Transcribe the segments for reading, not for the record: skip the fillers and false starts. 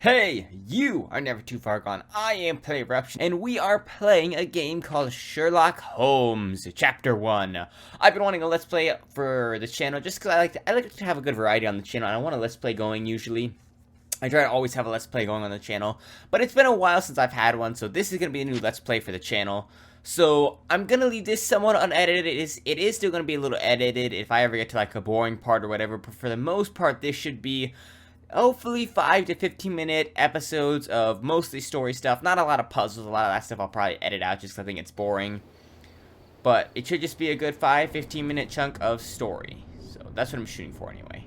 Hey, you are never too far gone. I am Play Eruption, and we are playing a game called Sherlock Holmes, Chapter 1. I've been wanting a Let's Play for the channel just because I like to have a good variety on the channel, and I want a Let's Play going usually. I try to always have a Let's Play going on the channel, but it's been a while since I've had one, so this is going to be a new Let's Play for the channel. So, I'm going to leave this somewhat unedited. It is still going to be a little edited if I ever get to like a boring part or whatever, but for the most part, this should be hopefully 5 to 15 minute episodes of mostly story stuff. Not a lot of puzzles. A lot of that stuff I'll probably edit out just because I think it's boring. But it should just be a good 5-15 minute chunk of story. So that's what I'm shooting for anyway.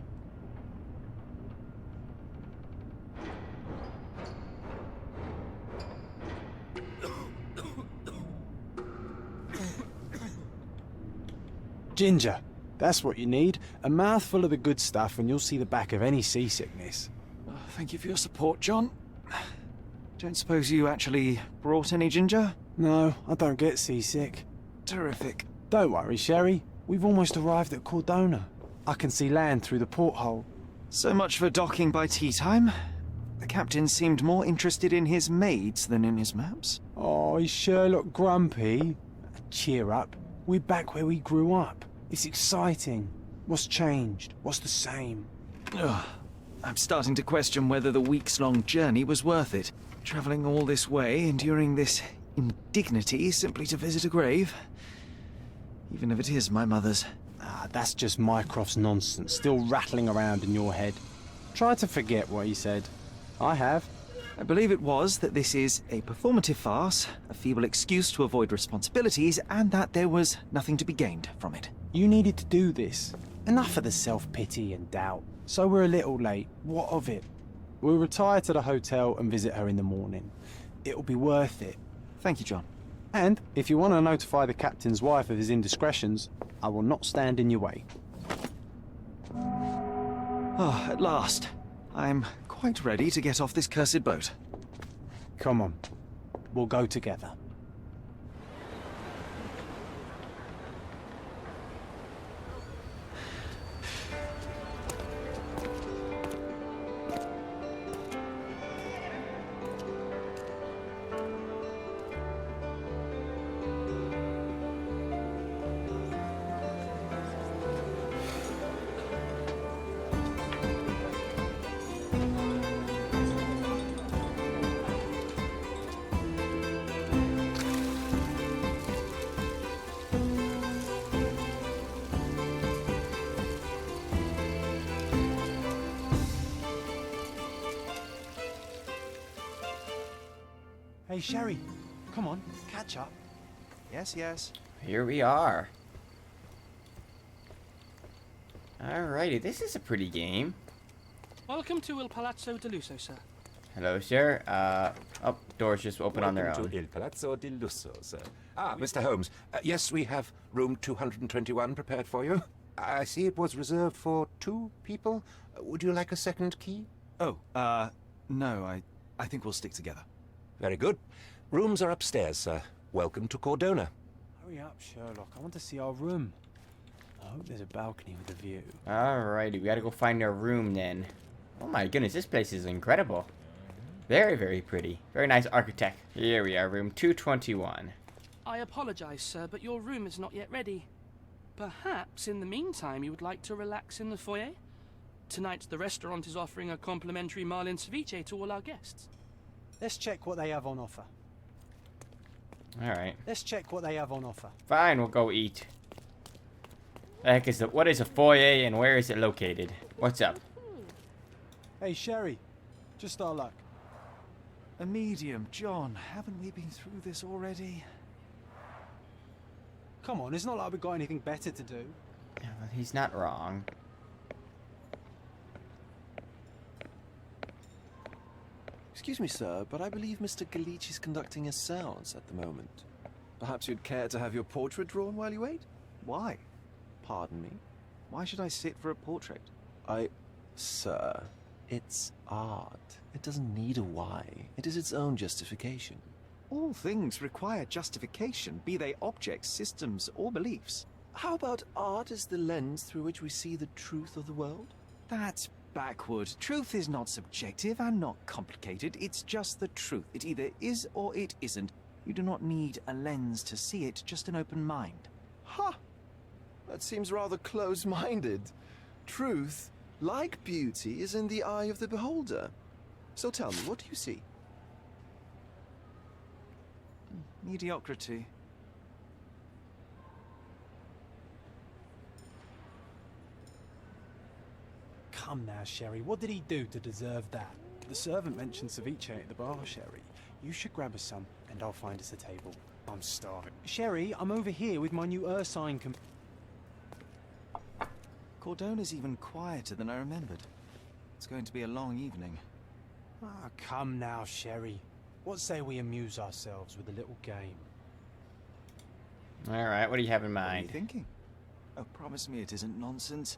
Ginger. That's what you need. A mouthful of the good stuff and you'll see the back of any seasickness. Oh, thank you for your support, John. Don't suppose you actually brought any ginger? No, I don't get seasick. Terrific. Don't worry, Sherry. We've almost arrived at Cordona. I can see land through the porthole. So much for docking by tea time. The captain seemed more interested in his maids than in his maps. Oh, is Sherlock grumpy? Cheer up. We're back where we grew up. It's exciting. What's changed? What's the same? Ugh. I'm starting to question whether the weeks-long journey was worth it. Travelling all this way, enduring this indignity simply to visit a grave. Even if it is my mother's. Ah, that's just Mycroft's nonsense, still rattling around in your head. Try to forget what he said. I have. I believe it was that this is a performative farce, a feeble excuse to avoid responsibilities, and that there was nothing to be gained from it. You needed to do this. Enough of the self-pity and doubt. So we're a little late. What of it? We'll retire to the hotel and visit her in the morning. It'll be worth it. Thank you, John. And if you want to notify the captain's wife of his indiscretions, I will not stand in your way. Oh, at last. I'm quite ready to get off this cursed boat. Come on. We'll go together. Hey, Sherry, come on, catch up. Yes, yes. Here we are. Alrighty, this is a pretty game. Welcome to Il Palazzo di Lusso, sir. Hello, sir. Oh, doors just open on their Welcome own. to Il Palazzo di Lusso, sir. Ah, Mr. Holmes. Yes, we have room 221 prepared for you. I see it was reserved for 2 people. Would you like a second key? Oh, no, I think we'll stick together. Very good. Rooms are upstairs, sir. Welcome to Cordona. Hurry up, Sherlock. I want to see our room. I hope there's a balcony with a view. Alrighty, we gotta go find our room then. Oh my goodness, this place is incredible. Very, very pretty. Very nice architect. Here we are, room 221. I apologize, sir, but your room is not yet ready. Perhaps, in the meantime, you would like to relax in the foyer? Tonight, the restaurant is offering a complimentary marlin ceviche to all our guests. Let's check what they have on offer. Alright. Let's check what they have on offer. Fine, we'll go eat. The heck is it? What is a foyer and where is it located? What's up? Hey, Sherry, just our luck. A medium, John. Haven't we been through this already? Come on, it's not like we've got anything better to do. Yeah, well, he's not wrong. Excuse me, sir, but I believe Mr. Galich is conducting a séance at the moment. Perhaps you'd care to have your portrait drawn while you wait? Why? Pardon me? Why should I sit for a portrait? Sir, it's art. It doesn't need a why. It is its own justification. All things require justification, be they objects, systems, or beliefs. How about art as the lens through which we see the truth of the world? That's backward. Truth is not subjective and not complicated. It's just the truth. It either is or it isn't. You do not need a lens to see it, just an open mind. Ha! That seems rather close-minded. Truth, like beauty, is in the eye of the beholder. So tell me, what do you see? Mediocrity. Come now, Sherry. What did he do to deserve that? The servant mentioned ceviche at the bar, Sherry. You should grab us some, and I'll find us a table. I'm starving. Sherry, I'm over here with my new Ursine Cordona's even quieter than I remembered. It's going to be a long evening. Ah, come now, Sherry. What say we amuse ourselves with a little game? Alright, what do you have in What are you mind? thinking? Oh, promise me it isn't nonsense.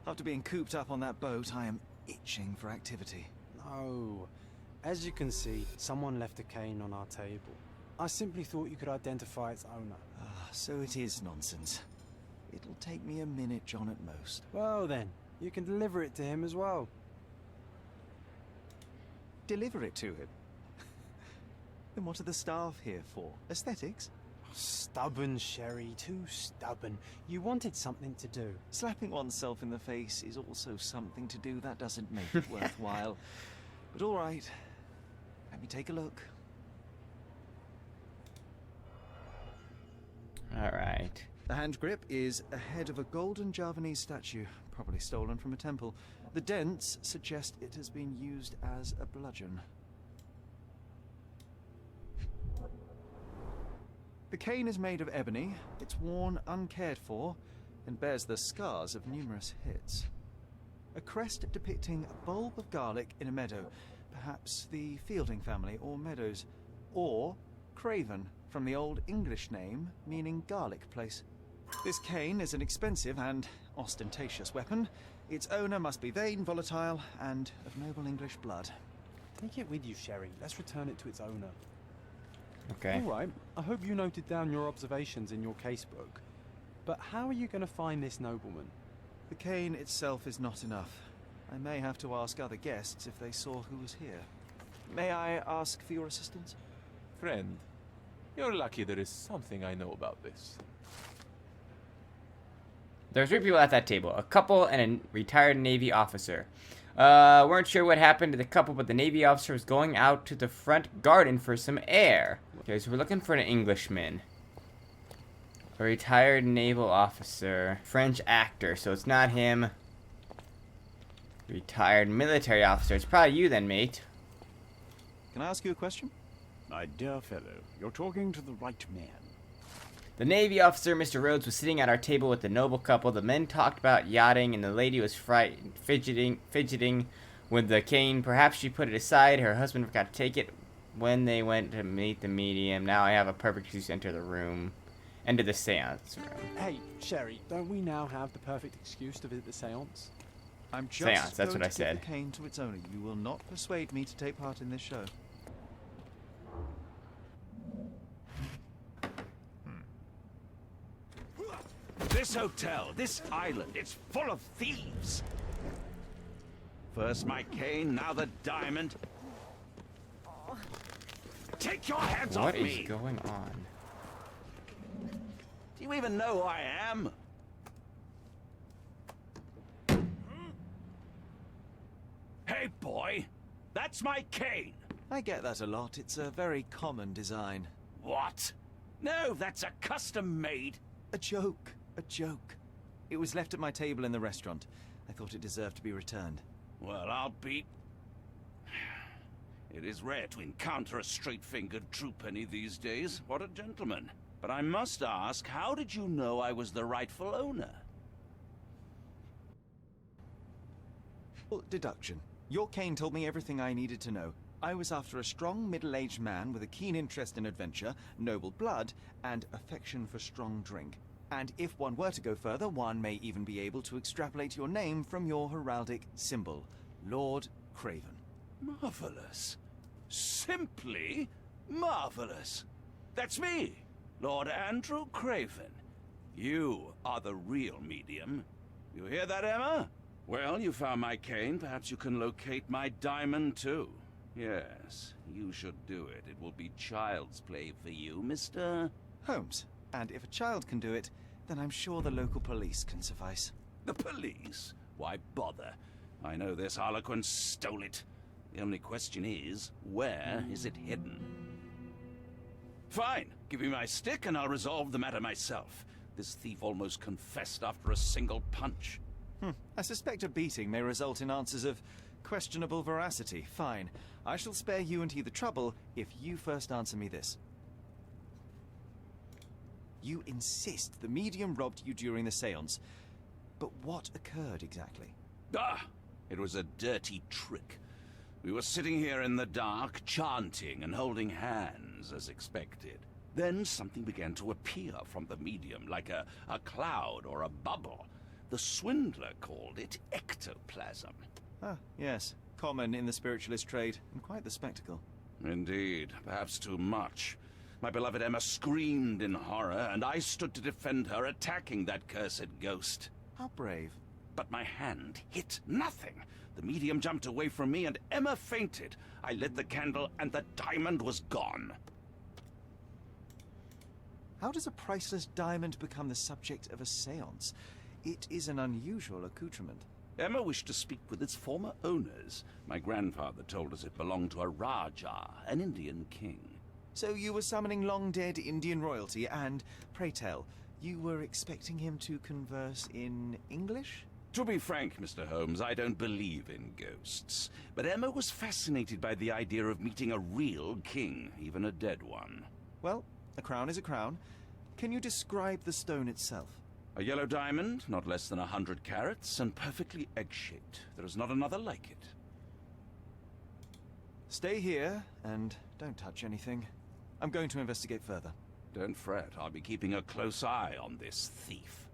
After being cooped up on that boat, I am itching for activity. No. As you can see, someone left a cane on our table. I simply thought you could identify its owner. Ah, so it is nonsense. It'll take me a minute, John, at most. Well then, you can deliver it to him as well. Deliver it to him? Then what are the staff here for? Aesthetics? Stubborn, Sherry, too stubborn. You wanted something to do. Slapping oneself in the face is also something to do. That doesn't make it worthwhile. But all right, let me take a look. Alright. The hand grip is a head of a golden Javanese statue, probably stolen from a temple. The dents suggest it has been used as a bludgeon. The cane is made of ebony, it's worn uncared for, and bears the scars of numerous hits. A crest depicting a bulb of garlic in a meadow, perhaps the Fielding family or Meadows, or Craven, from the Old English name meaning garlic place. This cane is an expensive and ostentatious weapon. Its owner must be vain, volatile, and of noble English blood. Take it with you, Sherry. Let's return it to its owner. Okay. All right. I hope you noted down your observations in your casebook. But how are you going to find this nobleman? The cane itself is not enough. I may have to ask other guests if they saw who was here. May I ask for your assistance? Friend, you're lucky there is something I know about this. There's 3 people at that table. A couple and a retired Navy officer. Weren't sure what happened to the couple, but the Navy officer was going out to the front garden for some air. Okay, so we're looking for an Englishman. A retired naval officer. French actor, so it's not him. Retired military officer. It's probably you then, mate. Can I ask you a question? My dear fellow, you're talking to the right man. The Navy officer, Mr. Rhodes, was sitting at our table with the noble couple. The men talked about yachting, and the lady was frightened, fidgeting with the cane. Perhaps she put it aside. Her husband forgot to take it when they went to meet the medium. Now I have a perfect excuse to enter the room. Enter the seance room. Hey, Sherry, don't we now have the perfect excuse to visit the seance? I'm just Seance, that's going what I to said. give the cane to its owner. You will not persuade me to take part in this show. This hotel, this island, it's full of thieves. First my cane, now the diamond. Take your hands What off is me! going on? Do you even know who I am? Hey, boy! That's my cane! I get that a lot. It's a very common design. What? No, that's a custom-made. A joke. A joke. It was left at my table in the restaurant. I thought it deserved to be returned. Well, I'll be... It is rare to encounter a straight-fingered true penny these days. What a gentleman. But I must ask, how did you know I was the rightful owner? Well, deduction. Your cane told me everything I needed to know. I was after a strong, middle-aged man with a keen interest in adventure, noble blood, and affection for strong drink. And if one were to go further, one may even be able to extrapolate your name from your heraldic symbol, Lord Craven. Marvelous. Simply marvelous. That's me, Lord Andrew Craven. You are the real medium. You hear that, Emma? Well, you found my cane. Perhaps you can locate my diamond, too. Yes, you should do it. It will be child's play for you, Mr. Holmes. And if a child can do it, then I'm sure the local police can suffice. The police? Why bother? I know this harlequin stole it. The only question is, where is it hidden? Fine. Give me my stick and I'll resolve the matter myself. This thief almost confessed after a single punch. I suspect a beating may result in answers of questionable veracity. Fine. I shall spare you and he the trouble if you first answer me this. You insist the medium robbed you during the séance. But what occurred exactly? It was a dirty trick. We were sitting here in the dark, chanting and holding hands as expected. Then something began to appear from the medium, like a cloud or a bubble. The swindler called it ectoplasm. Ah, yes. Common in the spiritualist trade, and quite the spectacle. Indeed, perhaps too much. My beloved Emma screamed in horror, and I stood to defend her, attacking that cursed ghost. How brave. But my hand hit nothing. The medium jumped away from me, and Emma fainted. I lit the candle, and the diamond was gone. How does a priceless diamond become the subject of a séance? It is an unusual accoutrement. Emma wished to speak with its former owners. My grandfather told us it belonged to a Rajah, an Indian king. So you were summoning long-dead Indian royalty, and, pray tell, you were expecting him to converse in English? To be frank, Mr. Holmes, I don't believe in ghosts. But Emma was fascinated by the idea of meeting a real king, even a dead one. Well, a crown is a crown. Can you describe the stone itself? A yellow diamond, not less than 100 carats, and perfectly egg-shaped. There is not another like it. Stay here, and don't touch anything. I'm going to investigate further. Don't fret, I'll be keeping a close eye on this thief.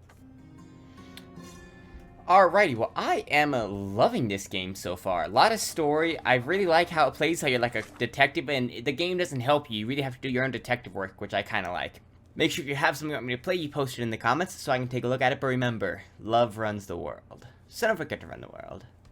Alrighty, well, I am loving this game so far. A lot of story. I really like how it plays, how you're like a detective, and the game doesn't help you. You really have to do your own detective work, which I kind of like. Make sure if you have something you want me to play, you post it in the comments so I can take a look at it. But remember, love runs the world. So don't forget to run the world.